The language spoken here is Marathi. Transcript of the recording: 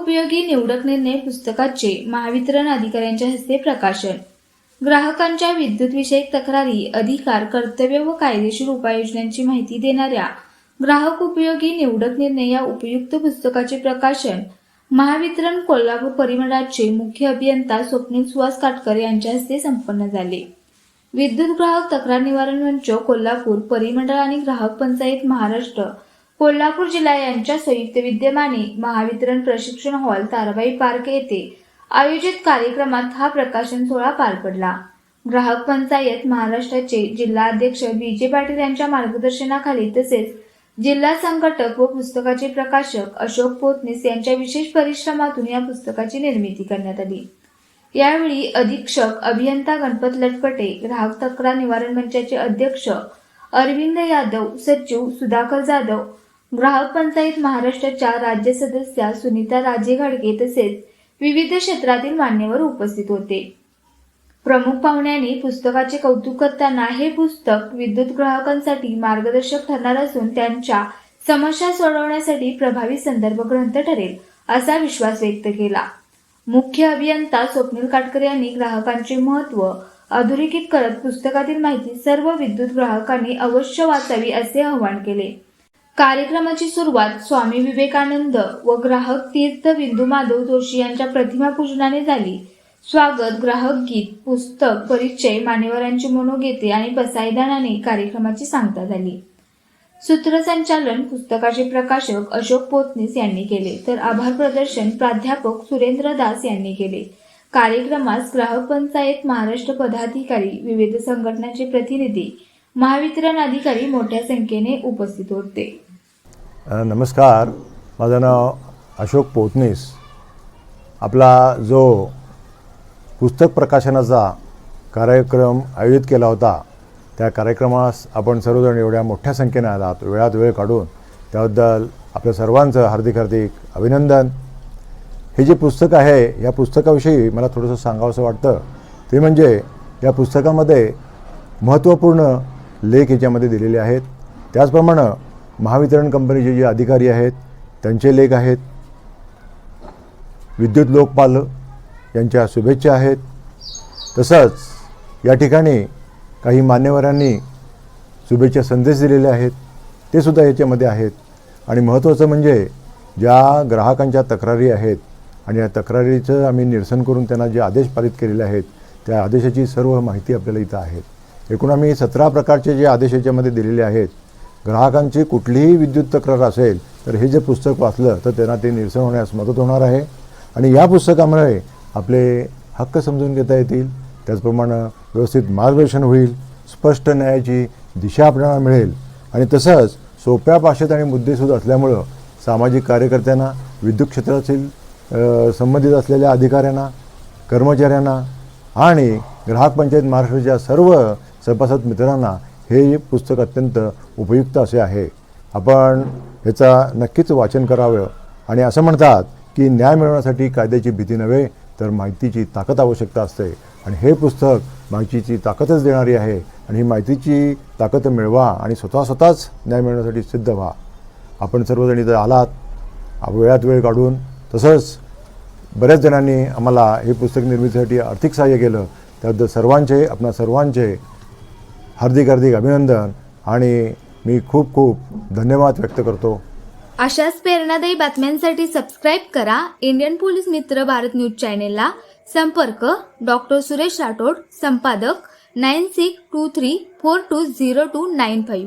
उपयोगी निवडक निर्णय पुस्तकाचे महावितरण अधिकाऱ्यांच्या हस्ते प्रकाशन. ग्राहकांच्या विद्युतविषयक तक्रारी, अधिकार, कर्तव्य व कायदेशीर उपाययोजनांची माहिती देणाऱ्या ग्राहक उपयोगी निवडक निर्णय या उपयुक्त पुस्तकाचे प्रकाशन महावितरण कोल्हापूर परिमंडळाचे मुख्य अभियंता स्वप्नील सुहास काटकर यांच्या हस्ते संपन्न झाले. विद्युत ग्राहक तक्रार निवारण मंच कोल्हापूर परिमंडळ आणि ग्राहक पंचायत महाराष्ट्र कोल्हापूर जिल्हा यांच्या संयुक्त विद्यमाने महावितरण प्रशिक्षण हॉल ताराबाई पार्क येथे आयोजित कार्यक्रमात हा प्रकाशन सोहळा पार पडला. ग्राहक पंचायत महाराष्ट्राचे जिल्हा अध्यक्ष बी.जे. पाटील यांच्या मार्गदर्शनाखाली तसेच जिल्हा संघटक व पुस्तकाचे प्रकाशक अशोक पोतनीस यांच्या विशेष परिश्रमातून या पुस्तकाची निर्मिती करण्यात आली. यावेळी अधीक्षक अभियंता गणपत लटपटे, ग्राहक तक्रार निवारण मंचाचे अध्यक्ष अरविंद यादव, सचिव सुधाकर जाधव, ग्राहक पंचायत महाराष्ट्राच्या राज्य सदस्या सुनीता राजे घाडगे तसेच विविध क्षेत्रातील मान्यवर उपस्थित होते. प्रमुख पाहुण्यांनी पुस्तकाचे कौतुक करताना हे पुस्तक विद्युत ग्राहकांसाठी मार्गदर्शक ठरणार असून त्यांच्या समस्या सोडवण्यासाठी प्रभावी संदर्भ ग्रंथ ठरेल असा विश्वास व्यक्त केला. मुख्य अभियंता स्वप्नील काटकर यांनी ग्राहकांचे महत्त्व अधोरेखित करत पुस्तकातील माहिती सर्व विद्युत ग्राहकांनी अवश्य वाचावी असे आवाहन केले. कार्यक्रमाची सुरुवात स्वामी विवेकानंद व ग्राहक तीर्थ बिंदू माधव जोशी यांच्या प्रतिमा पूजनाने झाली. स्वागत, ग्राहक गीत, पुस्तक परिचय, मान्यवरांची मनोगीते आणि पसायदानाने कार्यक्रमाची सांगता झाली. सूत्रसंचालन पुस्तकाचे प्रकाशक अशोक पोतनीस यांनी केले तर आभार प्रदर्शन प्राध्यापक सुरेंद्र दास यांनी केले. कार्यक्रमास ग्राहक पंचायत महाराष्ट्र पदाधिकारी, विविध संघटनांचे प्रतिनिधी, महावितरण अधिकारी मोठ्या संख्येने उपस्थित होते. नमस्कार, माझं नाव अशोक पोतनीस. आपला जो पुस्तक प्रकाशनाचा कार्यक्रम आयोजित केला होता त्या कार्यक्रमास आपण सर्वजण एवढ्या मोठ्या संख्येने आलात, वेळात वेळ काढून, त्याबद्दल आपल्या सर्वांचं हार्दिक हार्दिक अभिनंदन. हे जे पुस्तक आहे या पुस्तकाविषयी मला थोडंसं सांगावंसं वाटतं. ते म्हणजे या पुस्तकामध्ये महत्त्वपूर्ण लेख याच्यामध्ये दिलेले आहेत. त्याचप्रमाणे महावितरण कंपनीचे जे अधिकारी आहेत त्यांचे लेख आहेत, विद्युत लोकपाल यांच्या शुभेच्छा आहेत. तसंच या ठिकाणी काही मान्यवरांनी शुभेच्छा संदेश दिलेले आहेत, ते सुद्धा याच्यामध्ये आहेत. आणि महत्त्वाचं म्हणजे ज्या ग्राहकांच्या तक्रारी आहेत आणि या तक्रारीचं आम्ही निरसन करून त्यांना जे आदेश पारित केलेले आहेत त्या आदेशाची सर्व माहिती आपल्याला इथं आहे. एकूण आम्ही 17 प्रकारचे जे आदेश याच्यामध्ये दिलेले आहेत. ग्राहकांची कुठलीही विद्युत तक्रार असेल तर हे जे पुस्तक वाचलं तर त्यांना ते निरसन होण्यास मदत होणार आहे आणि या पुस्तकामुळे आपले हक्क समजून घेता येतील. त्याचप्रमाणे व्यवस्थित मार्गदर्शन होईल, स्पष्ट न्यायाची दिशा आपल्याला मिळेल आणि तसंच सोप्या भाषेत आणि मुद्देसूद असल्यामुळं सामाजिक कार्यकर्त्यांना, विद्युत क्षेत्रातील संबंधित असलेल्या अधिकाऱ्यांना, कर्मचाऱ्यांना आणि ग्राहक पंचायत महाराष्ट्राच्या सर्व सभासद मित्रांना हे पुस्तक अत्यंत उपयुक्त असे आहे. आपण ह्याचा नक्कीच वाचन करावं. आणि असं म्हणतात की न्याय मिळवण्यासाठी कायद्याची भीती नव्हे तर माहितीची ताकद आवश्यकता असते आणि हे पुस्तक माहितीची ताकदच देणारी आहे. आणि ही माहितीची ताकद मिळवा आणि स्वतःच न्याय मिळवण्यासाठी सिद्ध व्हा. आपण सर्वजण इथं आलात वेळात वेळ काढून. तसंच बऱ्याच जणांनी आम्हाला हे पुस्तक निर्मितीसाठी आर्थिक सहाय्य केलं, त्याबद्दल आपणा सर्वांचे हार्दिक हार्दिक अभिनंदन आणि मी खूप खूप धन्यवाद व्यक्त करतो. अशाच प्रेरणादायी बातम्यांसाठी सबस्क्राईब करा इंडियन पोलीस मित्र भारत न्यूज चॅनेलला. संपर्क डॉक्टर सुरेश राठोड, संपादक 9623420295.